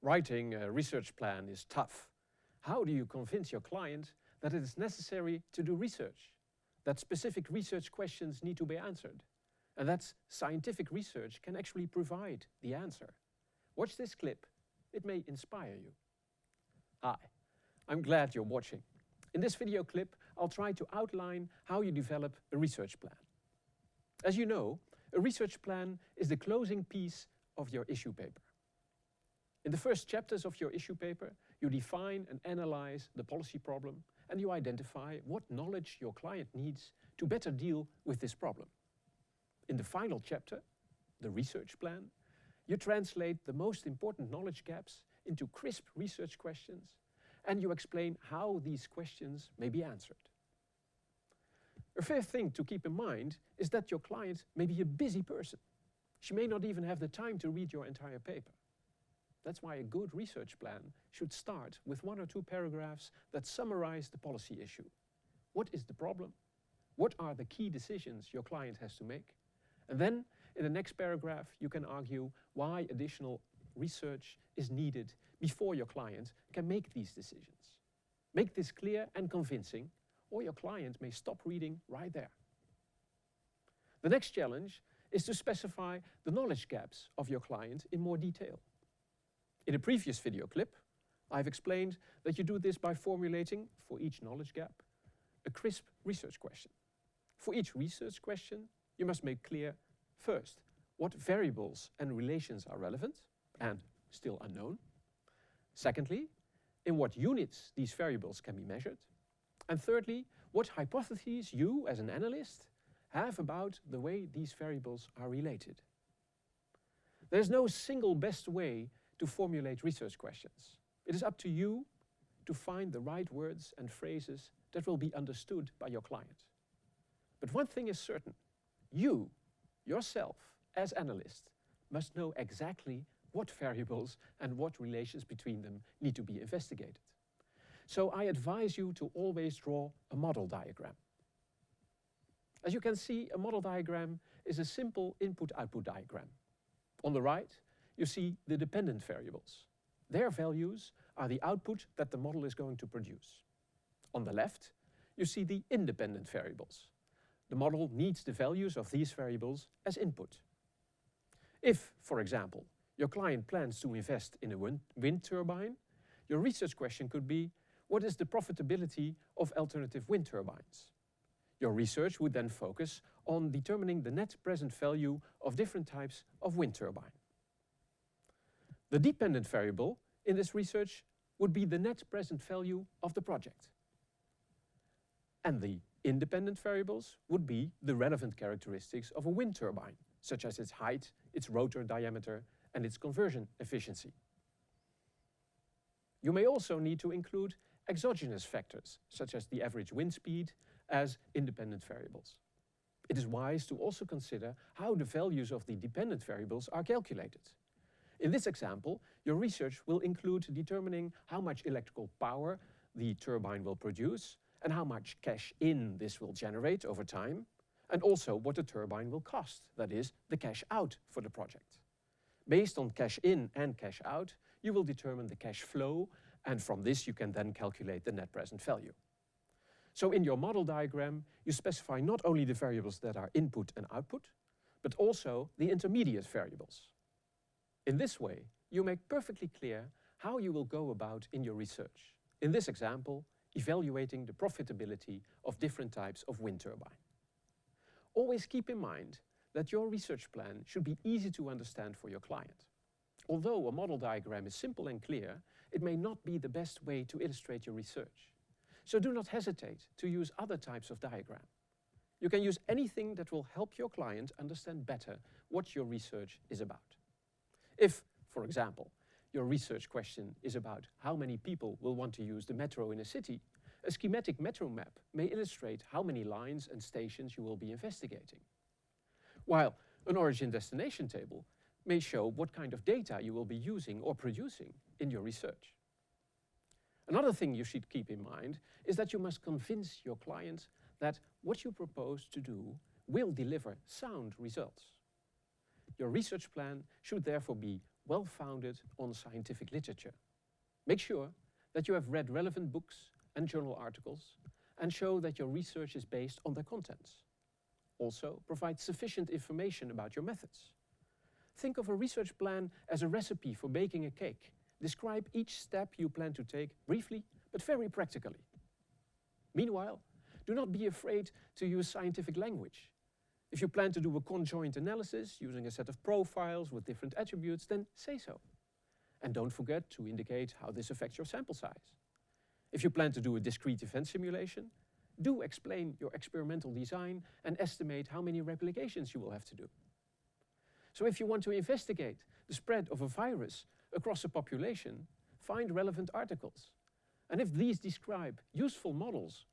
Writing a research plan is tough. How do you convince your client that it is necessary to do research, that specific research questions need to be answered, and that scientific research can actually provide the answer? Watch this clip. It may inspire you. Hi, I'm glad you're watching. In this video clip, I'll try to outline how you develop a research plan. As you know, a research plan is the closing piece of your issue paper. In the first chapters of your issue paper, you define and analyze the policy problem and you identify what knowledge your client needs to better deal with this problem. In the final chapter, the research plan, you translate the most important knowledge gaps into crisp research questions and you explain how these questions may be answered. A fifth thing to keep in mind is that your client may be a busy person. She may not even have the time to read your entire paper. That's why a good research plan should start with 1 or 2 paragraphs that summarize the policy issue. What is the problem? What are the key decisions your client has to make? And then, in the next paragraph, you can argue why additional research is needed before your client can make these decisions. Make this clear and convincing, or your client may stop reading right there. The next challenge is to specify the knowledge gaps of your client in more detail. In a previous video clip, I've explained that you do this by formulating, for each knowledge gap, a crisp research question. For each research question, you must make clear, first, what variables and relations are relevant and still unknown. Secondly, in what units these variables can be measured. And thirdly, what hypotheses you, as an analyst, have about the way these variables are related. There's no single best way to formulate research questions. It is up to you to find the right words and phrases that will be understood by your client. But one thing is certain, you, yourself, as analyst, must know exactly what variables and what relations between them need to be investigated. So I advise you to always draw a model diagram. As you can see, a model diagram is a simple input-output diagram. On the right, you see the dependent variables. Their values are the output that the model is going to produce. On the left, you see the independent variables. The model needs the values of these variables as input. If, for example, your client plans to invest in a wind turbine, your research question could be, what is the profitability of alternative wind turbines? Your research would then focus on determining the net present value of different types of wind turbine. The dependent variable in this research would be the net present value of the project. And the independent variables would be the relevant characteristics of a wind turbine, such as its height, its rotor diameter, and its conversion efficiency. You may also need to include exogenous factors, such as the average wind speed, as independent variables. It is wise to also consider how the values of the dependent variables are calculated. In this example, your research will include determining how much electrical power the turbine will produce and how much cash in this will generate over time, and also what the turbine will cost, that is, the cash out for the project. Based on cash in and cash out, you will determine the cash flow, and from this you can then calculate the net present value. So in your model diagram, you specify not only the variables that are input and output, but also the intermediate variables. In this way, you make perfectly clear how you will go about in your research. In this example, evaluating the profitability of different types of wind turbine. Always keep in mind that your research plan should be easy to understand for your client. Although a model diagram is simple and clear, it may not be the best way to illustrate your research. So do not hesitate to use other types of diagram. You can use anything that will help your client understand better what your research is about. If, for example, your research question is about how many people will want to use the metro in a city, a schematic metro map may illustrate how many lines and stations you will be investigating. While an origin-destination table may show what kind of data you will be using or producing in your research. Another thing you should keep in mind is that you must convince your client that what you propose to do will deliver sound results. Your research plan should therefore be well-founded on scientific literature. Make sure that you have read relevant books and journal articles and show that your research is based on their contents. Also, provide sufficient information about your methods. Think of a research plan as a recipe for baking a cake. Describe each step you plan to take briefly, but very practically. Meanwhile, do not be afraid to use scientific language. If you plan to do a conjoint analysis using a set of profiles with different attributes, then say so. And don't forget to indicate how this affects your sample size. If you plan to do a discrete event simulation, do explain your experimental design and estimate how many replications you will have to do. So if you want to investigate the spread of a virus across a population, find relevant articles. And if these describe useful models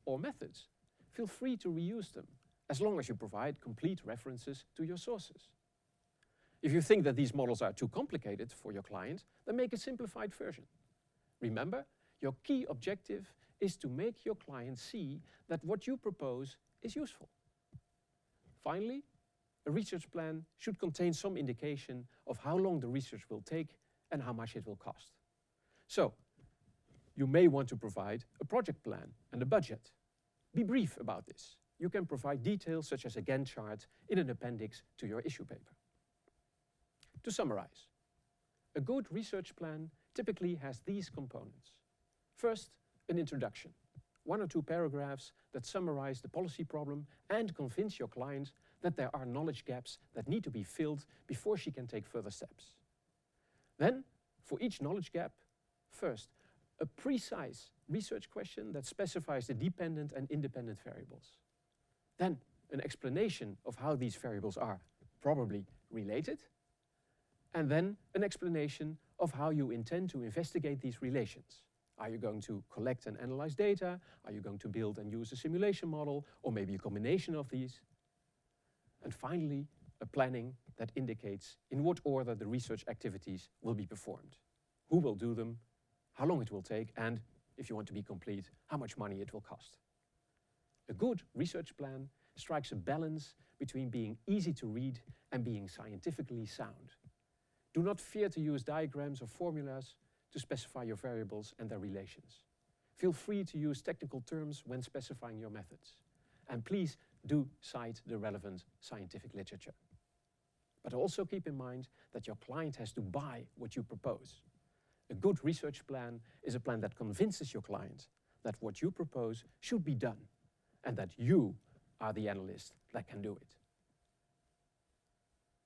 or methods, feel free to reuse them, as long as you provide complete references to your sources. If you think that these models are too complicated for your client, then make a simplified version. Remember, your key objective is to make your client see that what you propose is useful. Finally, a research plan should contain some indication of how long the research will take and how much it will cost. So, you may want to provide a project plan and a budget. Be brief about this. You can provide details such as a Gantt chart in an appendix to your issue paper. To summarize, a good research plan typically has these components. First, an introduction, 1 or 2 paragraphs that summarize the policy problem and convince your client that there are knowledge gaps that need to be filled before she can take further steps. Then, for each knowledge gap, first, a precise research question that specifies the dependent and independent variables. Then, an explanation of how these variables are probably related. And then, an explanation of how you intend to investigate these relations. Are you going to collect and analyze data? Are you going to build and use a simulation model? Or maybe a combination of these? And finally, a planning that indicates in what order the research activities will be performed. Who will do them? How long it will take? And, if you want to be complete, how much money it will cost. A good research plan strikes a balance between being easy to read and being scientifically sound. Do not fear to use diagrams or formulas to specify your variables and their relations. Feel free to use technical terms when specifying your methods. And please do cite the relevant scientific literature. But also keep in mind that your client has to buy what you propose. A good research plan is a plan that convinces your client that what you propose should be done and that you are the analyst that can do it.